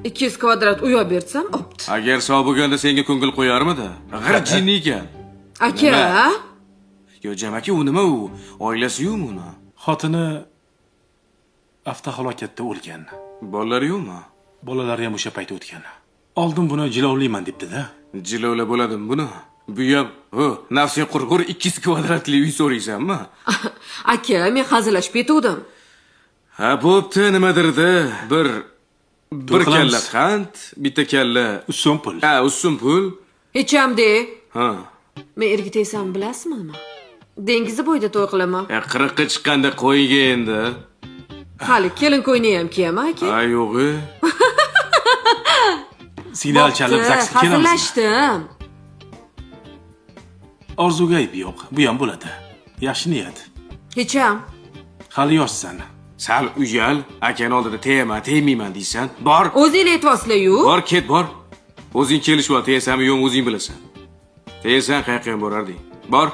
200 kvadrat uy olib bersam, opti. Agar sog' bo'lganda senga ko'ngil qo'yarmidi? G'ir jinni ekan. Aka, Yo, jamaki u nima u? Oilasi-yu uni. Xotini avtohalokatda o'lgan. Bolalari yo'qmi? Bolalari ham o'sha payt o'tgan. Oldin buni jilovlayman debdi-da. Jilovla bo'ladimi buni? Bu ham, nafsing qurg'ur 200 kvadratli uy so'raysanmi? aka, men hazillashib ketuvdim. Ha, bo'pti, nimadirda bir qilamiz. kalla qand, bitta kalla. So'm pul. Ha, usun pul. Hechamde. Ha. Men erga tegsam bilasizmi? Dengizi bo'yida to'y qilaman. 40 ga chiqqanda qo'yga endi. Hali kelin ko'yni ham kiyaman, aka. Ha, yo'g'i. Signal chalib zaksga kelamiz. Hazillashdim. Orzuga ayb yo'q. Bu ham bo'ladi. Yaxshi niyat. Hecham. Hali yoshsan. Sal uyal, akani oldida tegmayman deysan. Bor. O'zing aytibsizlar-yu. Bor, ket bor. O'zing kelishib ol, tegsammi yo'qmi o'zing bilasan. Tegsan qayoqqa ham borarding. Bor.